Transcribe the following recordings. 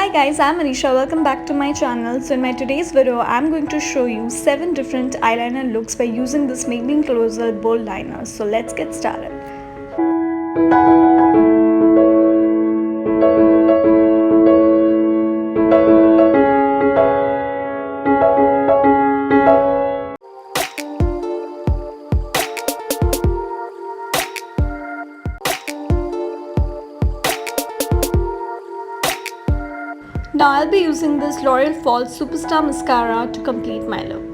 Hi guys, I'm Anisha. Welcome back to my channel. So in my today's video, I'm going to show you 7 different eyeliner looks by using this Maybelline Colossal Liner. So let's get started. Now I'll be using this L'Oreal False Superstar Mascara to complete my look.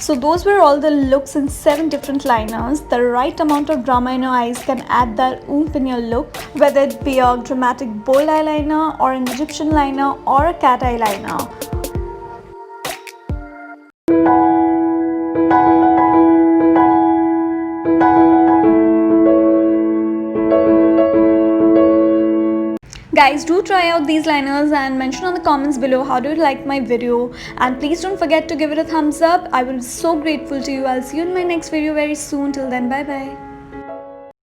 So those were all the looks in 7 different liners. The right amount of drama in your eyes can add that oomph in your look, whether it be a dramatic bold eyeliner or an Egyptian liner or a cat eyeliner. Guys, do try out these liners and mention on the comments below how do you like my video, and please don't forget to give it a thumbs up. I will be so grateful to you. I'll see you in my next video very soon. Till then, bye bye.